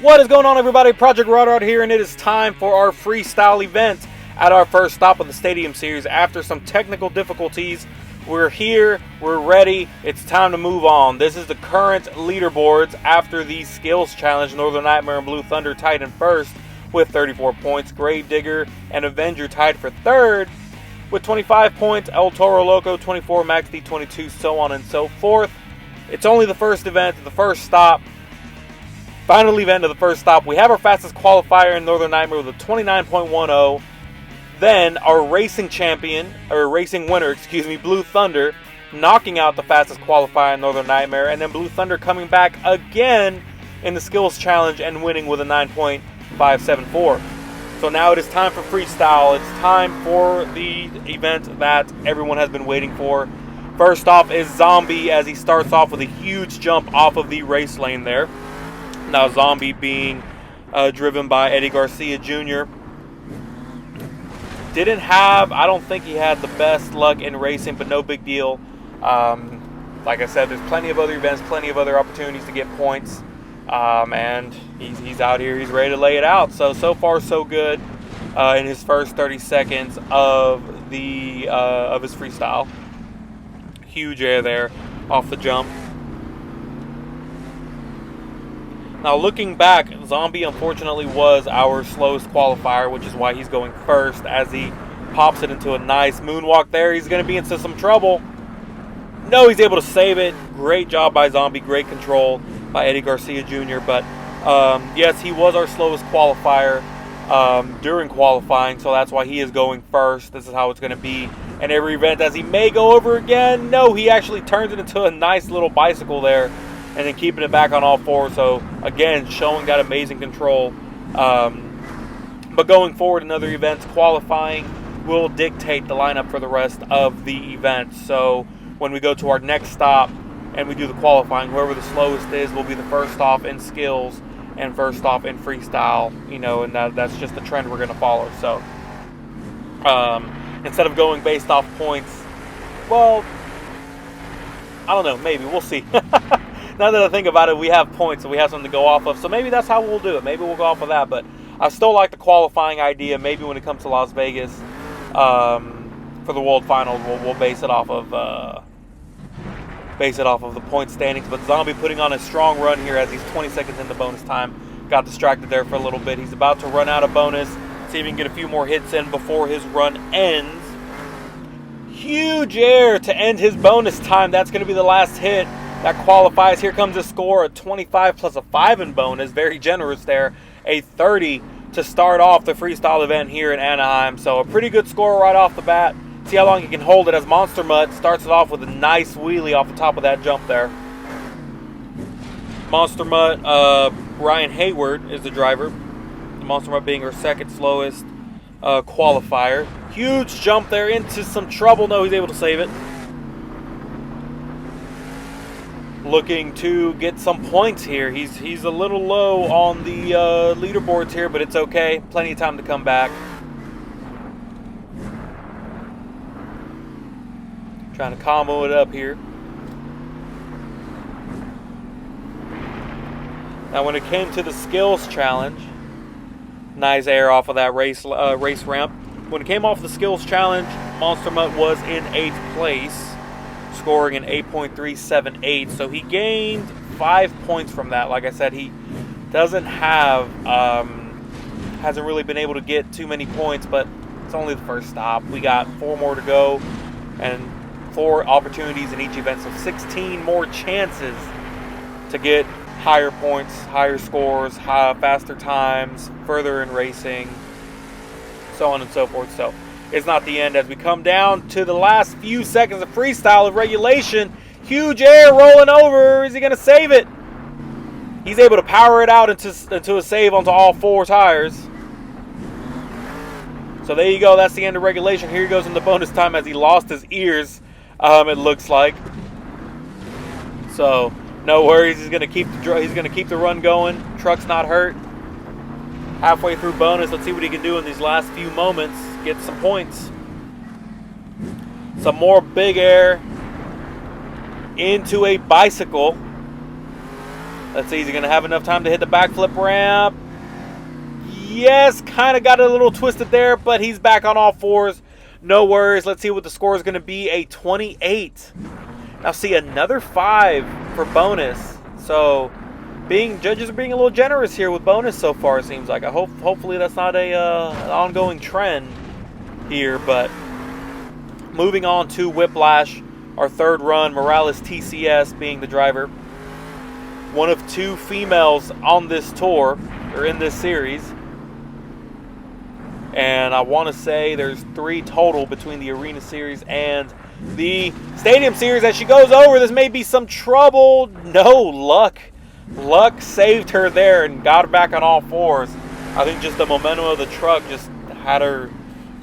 What is going on, everybody? Project Rodrod here, and it is time for our freestyle event at our first stop of the Stadium Series. After some technical difficulties, we're here, we're ready, it's time to move on. This is the current leaderboards after the Skills Challenge. Northern Nightmare and Blue Thunder tied in first with 34 points. Gravedigger and Avenger tied for third with 25 points. El Toro Loco 24, Max D 22, so on and so forth. It's only the first event, the first stop. Final event of the first stop. We have our fastest qualifier in Northern Nightmare with a 29.10. Then our racing winner, Blue Thunder, knocking out the fastest qualifier in Northern Nightmare. And then Blue Thunder coming back again in the Skills Challenge and winning with a 9.574. So now it is time for freestyle. It's time for the event that everyone has been waiting for. First off is Zombie, as he starts off with a huge jump off of the race lane there. Now Zombie being driven by Eddie Garcia Jr. I don't think he had the best luck in racing, but no big deal. Like I said, there's plenty of other events, plenty of other opportunities to get points. And he's out here, he's ready to lay it out. So far so good in his first 30 seconds of his freestyle. Huge air there off the jump. Now looking back, Zombie unfortunately was our slowest qualifier, which is why he's going first. As he pops it into a nice moonwalk there, he's going to be into some trouble. No, he's able to save it. Great job by Zombie, great control by Eddie Garcia Jr. But yes, he was our slowest qualifier during qualifying, so that's why he is going first. This is how it's going to be in every event, as he may go over again. No, he actually turns it into a nice little bicycle there, and then keeping it back on all fours. So again, showing that amazing control. But going forward in other events, qualifying will dictate the lineup for the rest of the event. So when we go to our next stop and we do the qualifying, whoever the slowest is will be the first off in skills and first off in freestyle. And that's just the trend we're going to follow. So instead of going based off points, well, I don't know, maybe we'll see. Now that I think about it, we have points, so we have something to go off of. So maybe that's how we'll do it. Maybe we'll go off of that. But I still like the qualifying idea. Maybe when it comes to Las Vegas for the World Finals, we'll base it off of the point standings. But Zombie putting on a strong run here as he's 20 seconds into bonus time. Got distracted there for a little bit. He's about to run out of bonus. See if he can get a few more hits in before his run ends. Huge air to end his bonus time. That's going to be the last hit that qualifies. Here comes a score, a 25 plus a 5 in bonus. Very generous there. A 30 to start off the freestyle event here in Anaheim. So a pretty good score right off the bat. See how long he can hold it as Monster Mutt starts it off with a nice wheelie off the top of that jump there. Monster Mutt, Ryan Hayward is the driver. Monster Mutt being her second slowest qualifier. Huge jump there into some trouble. No, he's able to save it. Looking to get some points here. He's a little low on the leaderboards here, but it's okay. Plenty of time to come back. Trying to combo it up here. Now when it came to the Skills Challenge, nice air off of that race ramp. When it came off the Skills Challenge, Monster Mutt was in 8th place, scoring an 8.378. So he gained 5 points from that. Like I said, he doesn't have, hasn't really been able to get too many points, but it's only the first stop. We got 4 more to go and 4 opportunities in each event. So 16 more chances to get higher points, higher scores, faster times, further in racing, so on and so forth. So it's not the end as we come down to the last few seconds of freestyle of regulation. Huge air rolling over. Is he going to save it? He's able to power it out into a save onto all 4 tires. So there you go. That's the end of regulation. Here he goes in the bonus time as he lost his ears, it looks like. So no worries. He's going to keep the run going. Truck's not hurt. Halfway through bonus, let's see what he can do in these last few moments. Get some points. Some more big air into a bicycle. Let's see, is he going to have enough time to hit the backflip ramp? Yes, kind of got it a little twisted there, but he's back on all fours. No worries. Let's see what the score is going to be, a 28. Now see, another 5 for bonus. So judges are being a little generous here with bonus so far, it seems like. Hopefully that's not an ongoing trend here, but moving on to Whiplash, our third run, Morales TCS being the driver. One of 2 females on this tour, or in this series. And I want to say there's 3 total between the Arena Series and the Stadium Series. As she goes over, this may be some trouble. No, luck saved her there and got her back on all fours. I think just the momentum of the truck just had her,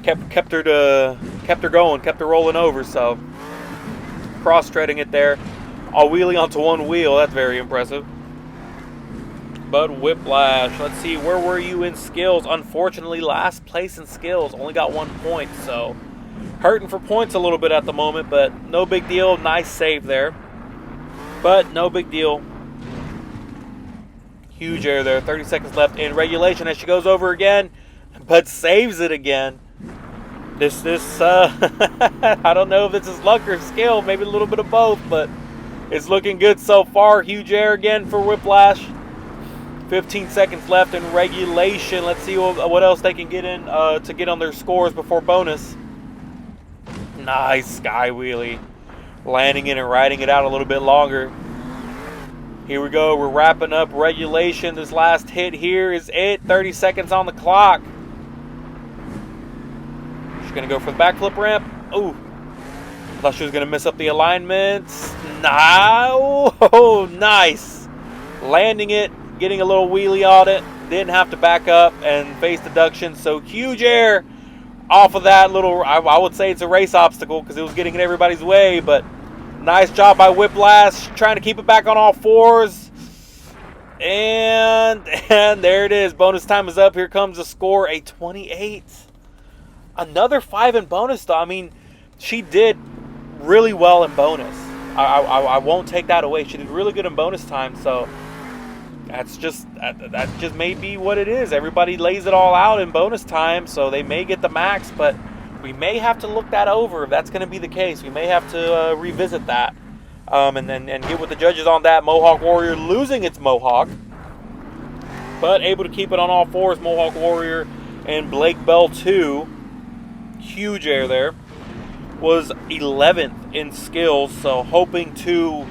kept her going, kept her rolling over. So cross-treading it there, a wheelie onto one wheel. That's very impressive. But Whiplash, let's see, where were you in skills? Unfortunately, last place in skills, only got 1 point, so hurting for points a little bit at the moment, but no big deal. Nice save there, but no big deal. Huge air there. 30 seconds left in regulation as she goes over again, but saves it again. This I don't know if this is luck or skill, maybe a little bit of both, but it's looking good so far. Huge air again for Whiplash. 15 seconds left in regulation. Let's see what else they can get in to get on their scores before bonus. Nice sky wheelie. Landing it and riding it out a little bit longer. Here we go. We're wrapping up regulation. This last hit here is it. 30 seconds on the clock. She's going to go for the backflip ramp. Ooh. I thought she was going to miss up the alignments. No. Oh, nice. Landing it. Getting a little wheelie on it. Didn't have to back up and face deduction. So huge air off of that little, I would say it's a race obstacle because it was getting in everybody's way, but nice job by Whiplash, trying to keep it back on all fours. And there it is. Bonus time is up. Here comes the score, a 28. Another 5 in bonus, though. I mean, she did really well in bonus. I won't take that away. She did really good in bonus time, so that just may be what it is. Everybody lays it all out in bonus time, so they may get the max, but we may have to look that over if that's going to be the case. We may have to revisit that and get with the judges on that. Mohawk Warrior losing its Mohawk, but able to keep it on all fours. Mohawk Warrior and Blake Bell 2. Huge air there. Was 11th in skills, so hoping to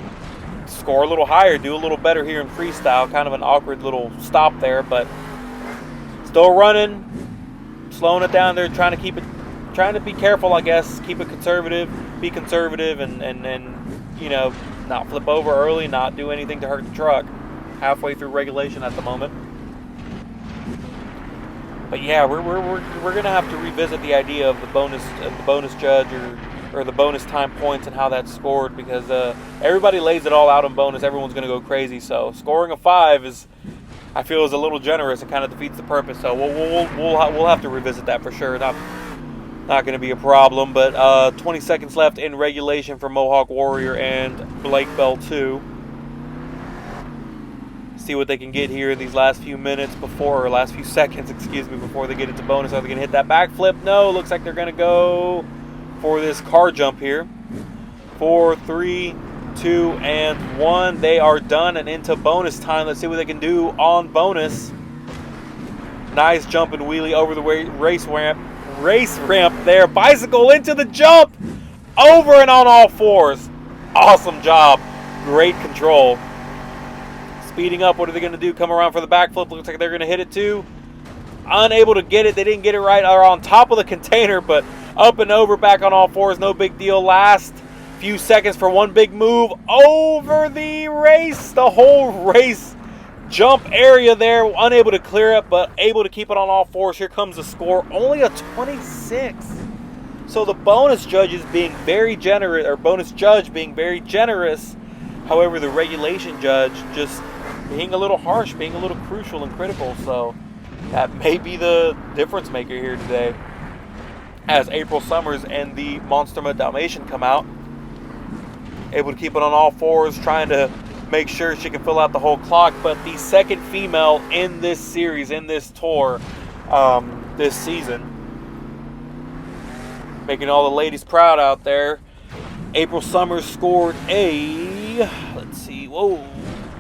score a little higher, do a little better here in freestyle. Kind of an awkward little stop there, but still running, slowing it down there, trying to be careful, I guess, keep it conservative, be conservative, and you know, not flip over early, not do anything to hurt the truck. Halfway through regulation at the moment. But yeah, we're gonna have to revisit the idea of the bonus judge or the bonus time points and how that's scored, because everybody lays it all out in bonus. Everyone's gonna go crazy. So scoring a 5 I feel is a little generous and kind of defeats the purpose. So we'll have to revisit that for sure. Not going to be a problem. But 20 seconds left in regulation for Mohawk Warrior and Blake Bell 2. See what they can get here in these last few minutes last few seconds, before they get into bonus. Are they going to hit that backflip? No, looks like they're going to go for this car jump here. 4, 3, 2, and 1. They are done and into bonus time. Let's see what they can do on bonus. Nice jump and wheelie over the race ramp there. Bicycle into the jump. Over and on all fours. Awesome job. Great control. Speeding up. What are they going to do? Come around for the backflip. Looks like they're going to hit it too. Unable to get it. They didn't get it right. Are on top of the container, but up and over, back on all fours. No big deal. Last few seconds for one big move over the race. The whole race jump area there. Unable to clear it, but able to keep it on all fours. Here comes the score. Only a 26. So the bonus judge being very generous. However, the regulation judge just being a little harsh, being a little crucial and critical. So that may be the difference maker here today, as April Summers and the Monsterma Dalmatian come out. Able to keep it on all fours, trying to make sure she can fill out the whole clock. But the second female in this series, in this tour, this season, making all the ladies proud out there. April Summers scored a, let's see, whoa,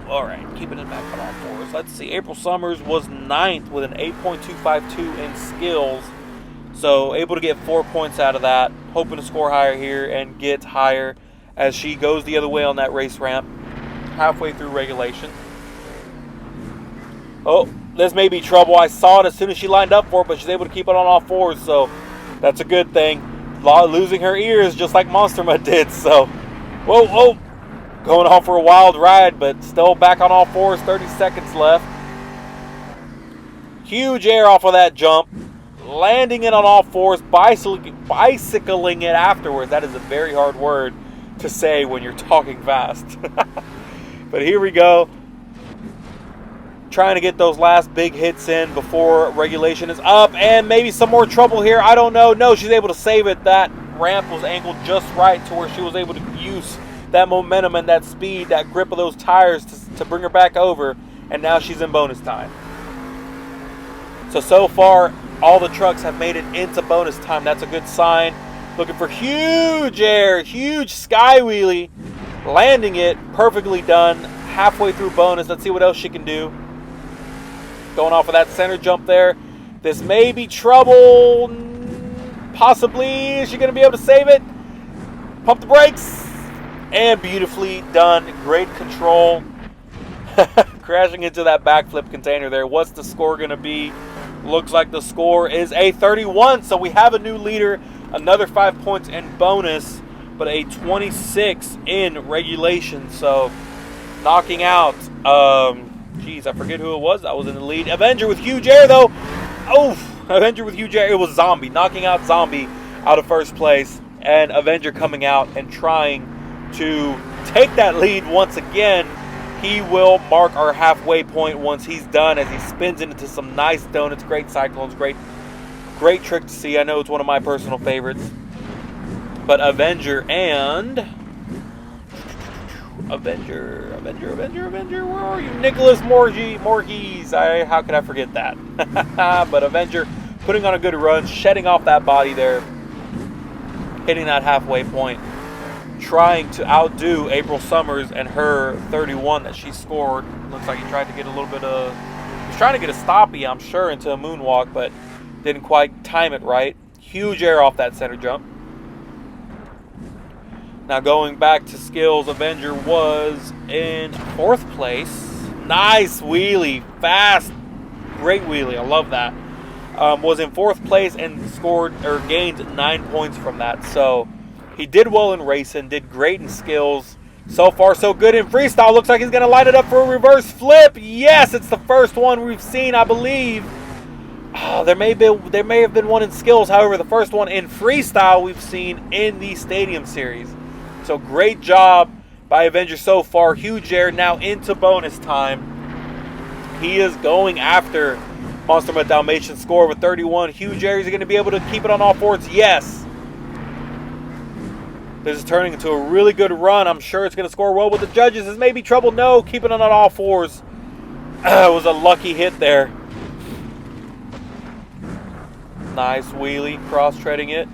all right, keeping it back on all fours. Let's see, April Summers was 9th with an 8.252 in skills. So able to get 4 points out of that. Hoping to score higher here and get higher as she goes the other way on that race ramp. Halfway through regulation. Oh, this may be trouble. I saw it as soon as she lined up for it, but she's able to keep it on all fours. So that's a good thing. Losing her ears just like Monster Mutt did. So, whoa. Going off for a wild ride, but still back on all fours. 30 seconds left. Huge air off of that jump. Landing it on all fours, bicycling it afterwards. That is a very hard word to say when you're talking fast. But here we go. Trying to get those last big hits in before regulation is up. And maybe some more trouble here. I don't know. No, she's able to save it. That ramp was angled just right to where she was able to use that momentum and that speed, that grip of those tires to bring her back over. And now she's in bonus time. So far, all the trucks have made it into bonus time. That's a good sign. Looking for huge air, huge sky wheelie. Landing it, perfectly done. Halfway through bonus. Let's see what else she can do. Going off of that center jump there. This may be trouble. Possibly. Is she going to be able to save it? Pump the brakes. And beautifully done. Great control. Crashing into that backflip container there. What's the score going to be? Looks like the score is a 31. So we have a new leader. Another 5 points in bonus. But a 26 in regulation. So knocking out. Jeez, I forget who it was. I was in the lead. Avenger with huge air though. Oh, Avenger with huge air. It was Zombie. Knocking out Zombie out of first place. And Avenger coming out and trying to take that lead once again. He will mark our halfway point once he's done as he spins into some nice donuts. Great cyclones. Great trick to see. I know it's one of my personal favorites. But Avenger and... Avenger, where are you? Nicholas Morgese. How could I forget that? But Avenger putting on a good run, shedding off that body there. Hitting that halfway point. Trying to outdo April Summers and her 31 that she scored. Looks like he tried to get a little bit of... He was trying to get a stoppie, I'm sure, into a moonwalk, but didn't quite time it right. Huge air off that center jump. Now going back to skills, Avenger was in 4th place. Nice wheelie. Fast. Great wheelie. I love that. Was in 4th place and gained 9 points from that. So he did well in racing, did great in skills. So far, so good in freestyle. Looks like he's going to line it up for a reverse flip. Yes, it's the first one we've seen, I believe. Oh, there may have been one in skills. However, the first one in freestyle we've seen in the Stadium Series. So great job by Avenger so far. Huge air now into bonus time. He is going after Monster Mutt Dalmatian score with 31. Huge air. Is he going to be able to keep it on all fours? Yes. This is turning into a really good run. I'm sure it's going to score well with the judges. This may be trouble. No, keep it on all fours. It was a lucky hit there. Nice wheelie, cross-treading it.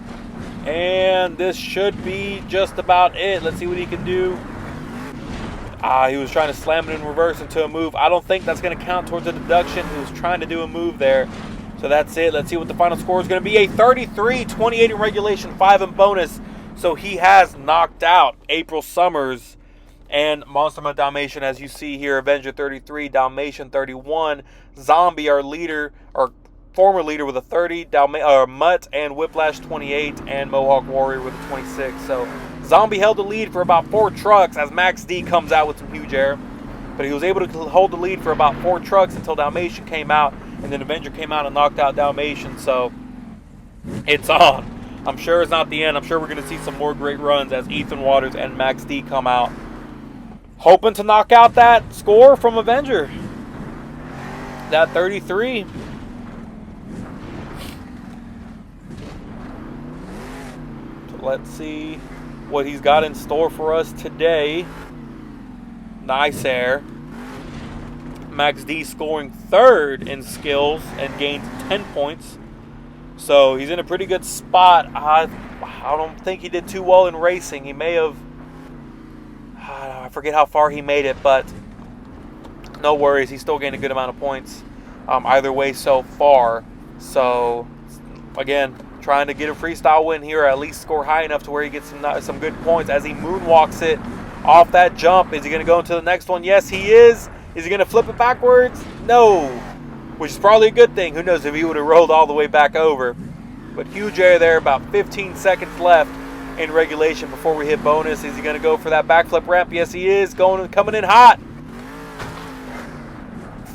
And this should be just about it. Let's see what he can do. He was trying to slam it in reverse into a move. I don't think that's going to count towards a deduction. He was trying to do a move there. So that's it. Let's see what the final score is going to be. A 33, 28 in regulation, 5 in bonus. So he has knocked out April Summers and Monster Mutt Dalmatian, as you see here. Avenger 33, Dalmatian 31. Zombie, our leader, our former leader, with a 30, Mutt and Whiplash 28, and Mohawk Warrior with a 26. So Zombie held the lead for about 4 trucks as Max D comes out with some huge air. But he was able to hold the lead for about 4 trucks until Dalmatian came out, and then Avenger came out and knocked out Dalmatian. So it's on. I'm sure it's not the end. I'm sure we're going to see some more great runs as Ethan Waters and Max D come out. Hoping to knock out that score from Avenger. That 33. Let's see what he's got in store for us today. Nice air. Max D scoring third in skills and gained 10 points. So he's in a pretty good spot. I don't think he did too well in racing. He may have, I forget how far he made it, but no worries. He still gained a good amount of points either way so far. So again, trying to get a freestyle win here, or at least score high enough to where he gets some good points as he moonwalks it off that jump. Is he going to go into the next one? Yes, he is. Is he going to flip it backwards? No, which is probably a good thing. Who knows if he would have rolled all the way back over. But huge air there, about 15 seconds left in regulation before we hit bonus. Is he going to go for that backflip ramp? Yes, he is. Coming in hot.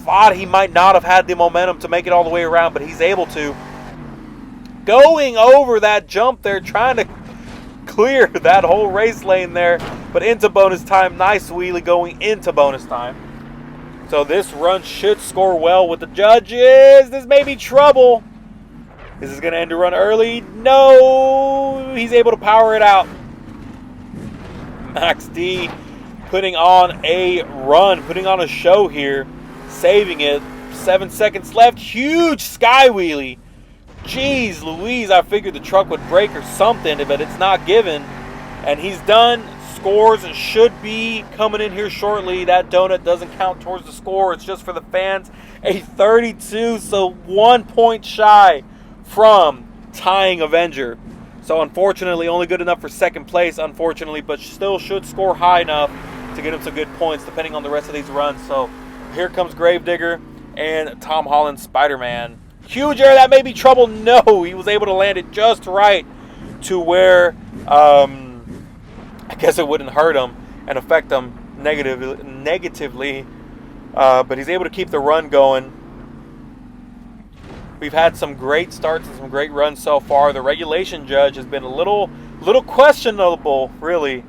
Thought he might not have had the momentum to make it all the way around, but he's able to. Going over that jump there, trying to clear that whole race lane there, but into bonus time. Nice wheelie going into bonus time. So this run should score well with the judges. This may be trouble. Is this going to end the run early? No. He's able to power it out. Max D putting on a run, putting on a show here, saving it. 7 seconds left. Huge sky wheelie. Jeez Louise, I figured the truck would break or something, but it's not given. And he's done. Scores should be coming in here shortly. That donut doesn't count towards the score. It's just for the fans. A 32, so 1 point shy from tying Avenger. So unfortunately, only good enough for second place, unfortunately, but still should score high enough to get him some good points depending on the rest of these runs. So here comes Gravedigger and Tom Holland Spider-Man. Huge air, that may be trouble. No, he was able to land it just right to where I guess it wouldn't hurt him and affect him negatively. But he's able to keep the run going. We've had some great starts and some great runs so far. The regulation judge has been a little questionable, really.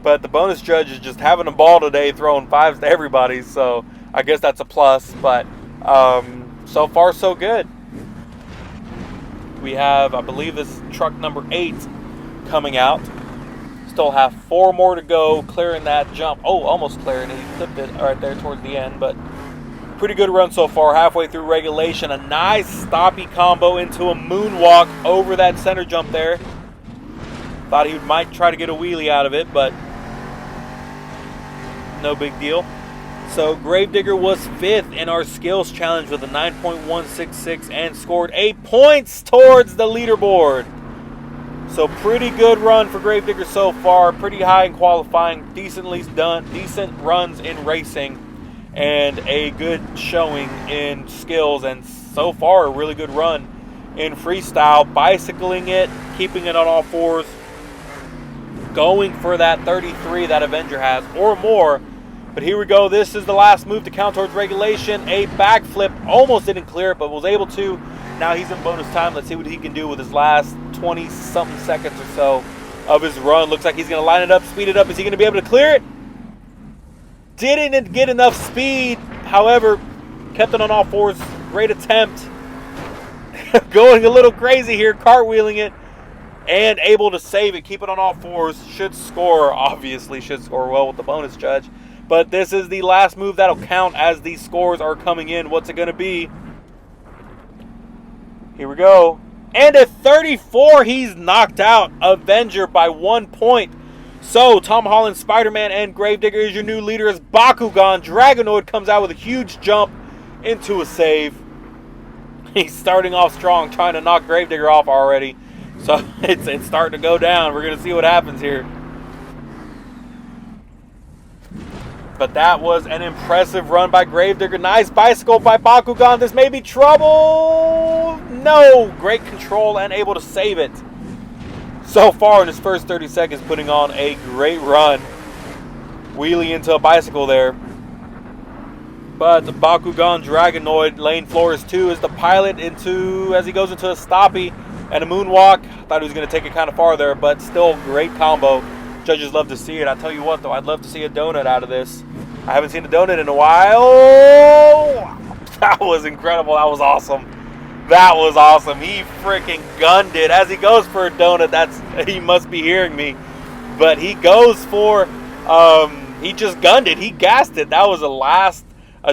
But the bonus judge is just having a ball today, throwing fives to everybody. So I guess that's a plus. But so far, so good. We have, I believe, this truck number 8 coming out. Still have 4 more to go, clearing that jump. Oh, almost clearing it. He flipped it right there towards the end, but pretty good run so far. Halfway through regulation, a nice stoppy combo into a moonwalk over that center jump there. Thought he might try to get a wheelie out of it, but no big deal. So Gravedigger was 5th in our skills challenge with a 9.166 and scored 8 points towards the leaderboard. So pretty good run for Gravedigger so far. Pretty high in qualifying, decently done, decent runs in racing, and a good showing in skills. And so far, a really good run in freestyle, bicycling it, keeping it on all fours, going for that 33 that Avenger has or more. But here we go. This is the last move to count towards regulation. A backflip, almost didn't clear it, but was able to. Now he's in bonus time. Let's see what he can do with his last 20-something seconds or so of his run. Looks like he's going to line it up, speed it up. Is he going to be able to clear it? Didn't get enough speed. However, kept it on all fours. Great attempt. Going a little crazy here, cartwheeling it, and able to save it. Keep it on all fours. Should score, obviously. Should score well with the bonus judge. But this is the last move that'll count as these scores are coming in. What's it going to be? Here we go. And at 34, he's knocked out Avenger by 1 point. So, Tom Holland, Spider-Man, and Gravedigger is your new leader as Bakugan. Dragonoid comes out with a huge jump into a save. He's starting off strong, trying to knock Gravedigger off already. So, it's starting to go down. We're going to see what happens here. But that was an impressive run by Gravedigger. Nice bicycle by Bakugan. This may be trouble. No. Great control and able to save it. So far in his first 30 seconds, putting on a great run. Wheelie into a bicycle there. But the Bakugan Dragonoid lane floors 2 is the pilot into as he goes into a stoppy and a moonwalk. Thought he was going to take it kind of farther, but still great combo. Judges love to see it. I tell you what, though, I'd love to see a donut out of this. I haven't seen a donut in a while. That was incredible. That was awesome. That was awesome. He freaking gunned it. As he goes for a donut, he must be hearing me. But he goes for he just gunned it. He gassed it. That was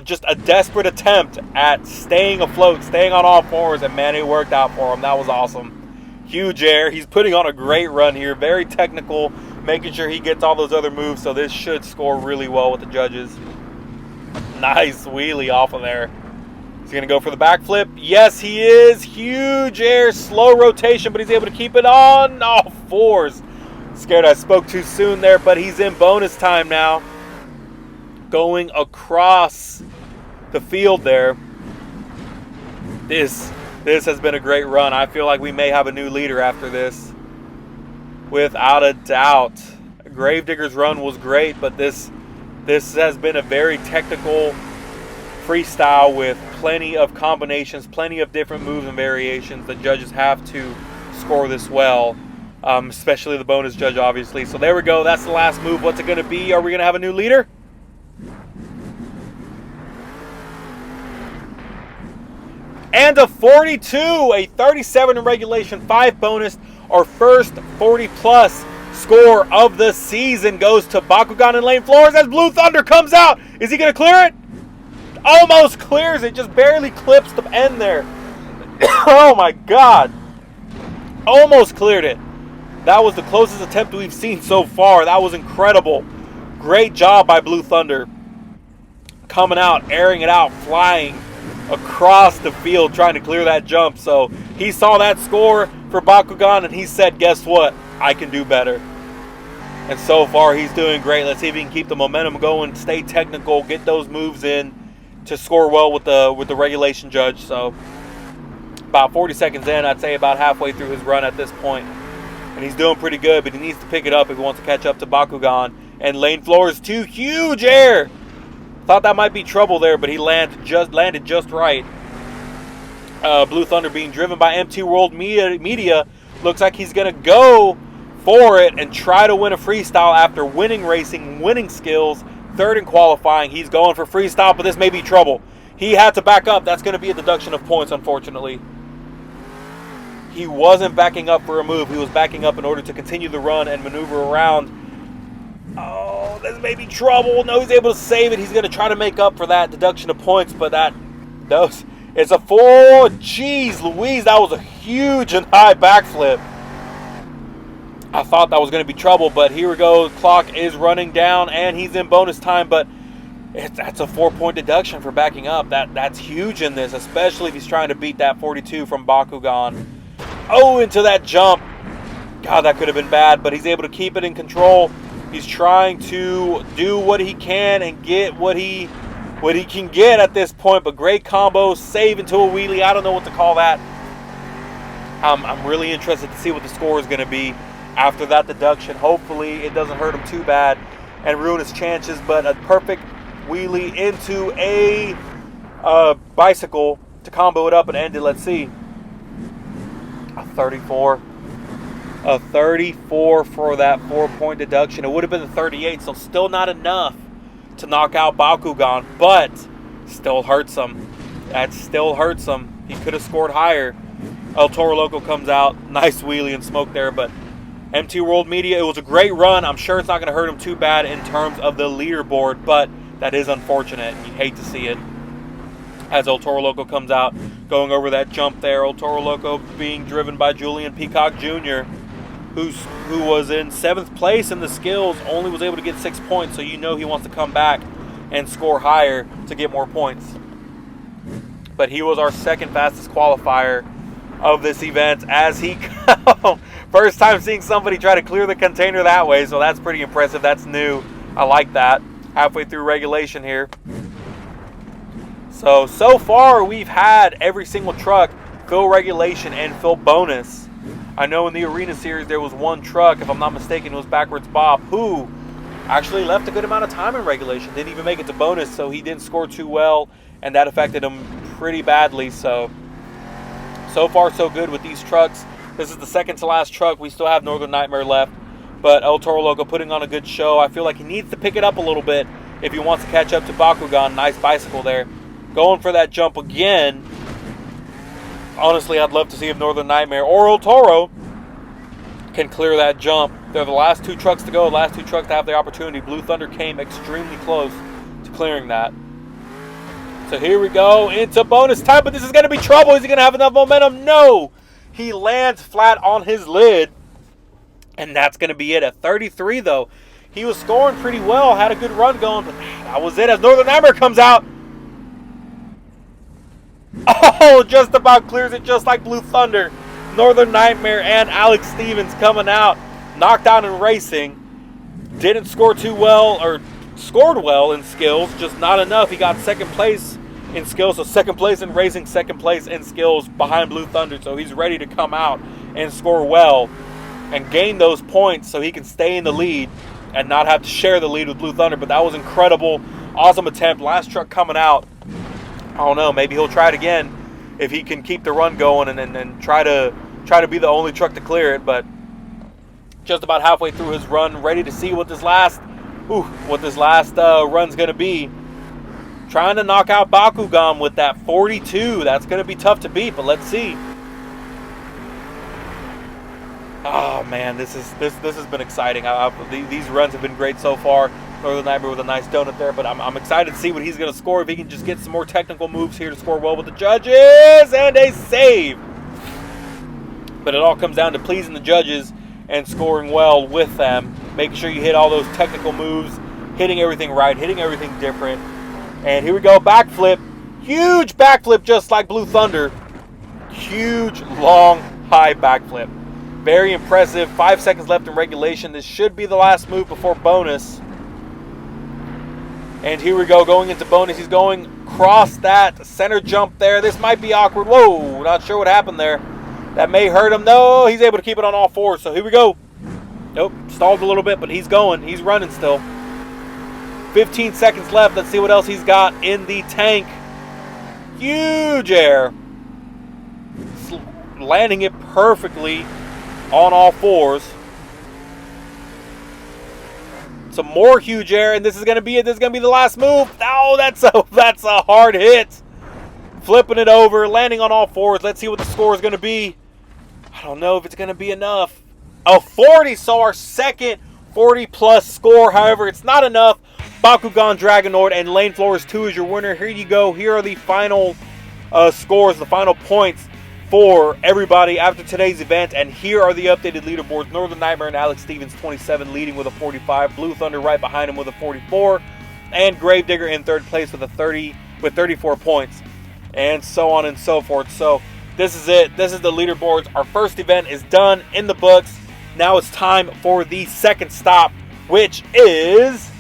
just a desperate attempt at staying afloat, staying on all fours, and man, it worked out for him. That was awesome. Huge air. He's putting on a great run here. Very technical, making sure he gets all those other moves, so this should score really well with the judges. Nice wheelie off of there. He's going to go for the backflip. Yes, he is. Huge air, slow rotation, but he's able to keep it on all fours. Scared I spoke too soon there, but he's in bonus time now. Going across the field there. This has been a great run. I feel like we may have a new leader after this. Without a doubt. Gravedigger's run was great, but this has been a very technical freestyle with plenty of combinations, plenty of different moves and variations. The judges have to score this well, especially the bonus judge, obviously. So there we go. That's the last move. What's it going to be? Are we going to have a new leader? And a 42, a 37 in regulation, 5 bonus. Our first 40-plus score of the season goes to Bakugan and Lane Flores as Blue Thunder comes out. Is he going to clear it? Almost clears it, just barely clips the end there. Oh my God. Almost cleared it. That was the closest attempt we've seen so far. That was incredible. Great job by Blue Thunder. Coming out, airing it out, flying across the field, trying to clear that jump. So he saw that score for Bakugan and he said, guess what? I can do better. And so far he's doing great. Let's see if he can keep the momentum going, stay technical, get those moves in to score well with the regulation judge. So about 40 seconds in, I'd say about halfway through his run at this point. And he's doing pretty good, but he needs to pick it up if he wants to catch up to Bakugan. And Lane Flores, 2 huge air. Thought that might be trouble there, but he landed just right. Blue Thunder being driven by MT World Media. Looks like he's going to go for it and try to win a freestyle after winning racing, winning skills, third in qualifying. He's going for freestyle, but this may be trouble. He had to back up. That's going to be a deduction of points, unfortunately. He wasn't backing up for a move. He was backing up in order to continue the run and maneuver around. Oh, this may be trouble. No, he's able to save it. He's going to try to make up for that deduction of points, but it's a 4. Jeez Louise, that was a huge and high backflip. I thought that was going to be trouble, but here we go. Clock is running down, and he's in bonus time, but that's a 4-point deduction for backing up. That's huge in this, especially if he's trying to beat that 42 from Bakugan. Oh, into that jump. God, that could have been bad, but he's able to keep it in control. He's trying to do what he can and get what he can get at this point, but great combo, save into a wheelie. I don't know what to call that. I'm really interested to see what the score is going to be after that deduction. Hopefully it doesn't hurt him too bad and ruin his chances, but a perfect wheelie into a bicycle to combo it up and end it. Let's see. A 34. A 34 for that 4-point deduction. It would have been a 38, so still not enough to knock out Bakugan, but still hurts him. That still hurts him. He could have scored higher. El Toro Loco comes out. Nice wheelie and smoke there, but MT World Media, it was a great run. I'm sure it's not going to hurt him too bad in terms of the leaderboard, but that is unfortunate, and you hate to see it. As El Toro Loco comes out, going over that jump there. El Toro Loco being driven by Julian Peacock Jr., who was in 7th place in the skills, only was able to get 6 points, so you know he wants to come back and score higher to get more points. But he was our second fastest qualifier of this event as he first time seeing somebody try to clear the container that way, so that's pretty impressive. That's new. I like that. Halfway through regulation here. So far we've had every single truck fill regulation and fill bonus. I know in the Arena Series there was one truck, if I'm not mistaken, it was Backwards Bob, who actually left a good amount of time in regulation. Didn't even make it to bonus, so he didn't score too well, and that affected him pretty badly. So far so good with these trucks. This is the second to last truck. We still have Northern Nightmare left, but El Toro Loco putting on a good show. I feel like he needs to pick it up a little bit if he wants to catch up to Bakugan. Nice bicycle there. Going for that jump again. Honestly, I'd love to see if Northern Nightmare or El Toro can clear that jump They're the last 2 trucks to go, last 2 trucks to have the opportunity. Blue Thunder came extremely close to clearing that. So here we go into bonus time, but this is going to be trouble. Is he going to have enough momentum? No! He lands flat on his lid, and that's going to be it. At 33, though, he was scoring pretty well, had a good run going, but that was it as Northern Nightmare comes out. Oh, just about clears it just like Blue Thunder. Northern Nightmare and Alex Stevens coming out, knocked out in racing. Didn't score too well, or scored well in skills, just not enough. He got second place in skills, so second place in racing, second place in skills behind Blue Thunder. So he's ready to come out and score well and gain those points so he can stay in the lead and not have to share the lead with Blue Thunder. But that was incredible. Awesome attempt. Last truck coming out. I don't know, maybe he'll try it again if he can keep the run going and try to be the only truck to clear it. But just about halfway through his run, ready to see what this last run's going to be. Trying to knock out Bakugan with that 42. That's going to be tough to beat, but let's see. Oh man, this has been exciting. These runs have been great so far. Northern Nightmare with a nice donut there, but I'm excited to see what he's going to score if he can just get some more technical moves here to score well with the judges, and a save. But it all comes down to pleasing the judges and scoring well with them. Making sure you hit all those technical moves, hitting everything right, hitting everything different. And here we go, backflip. Huge backflip just like Blue Thunder. Huge, long, high backflip. Very impressive. 5 seconds left in regulation. This should be the last move before bonus. And here we go, going into bonus. He's going across that center jump there. This might be awkward. Whoa, not sure what happened there. That may hurt him. No, he's able to keep it on all 4. So here we go. Nope, stalled a little bit, but he's going. He's running still. 15 seconds left. Let's see what else he's got in the tank. Huge air. Landing it perfectly on all 4s. Some more huge air, and this is going to be it. This is going to be the last move. Oh, that's a hard hit. Flipping it over, landing on all 4s. Let's see what the score is going to be. I don't know if it's going to be enough. A 40, so our second 40-plus score. However, it's not enough. Bakugan, Dragonoid, and Lane Flores 2 is your winner. Here you go. Here are the final scores, the final points for everybody after today's event, and here are the updated leaderboards. Northern Nightmare and Alex Stevens 27 leading with a 45, Blue Thunder right behind him with a 44, and Gravedigger in third place with 34 points, and so on and so forth. So this is it. This is the leaderboards. Our first event is done, in the books. Now it's time for the second stop, which is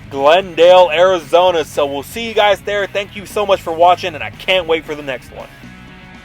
Glendale, Arizona. So we'll see you guys there. Thank you so much for watching, and I can't wait for the next one.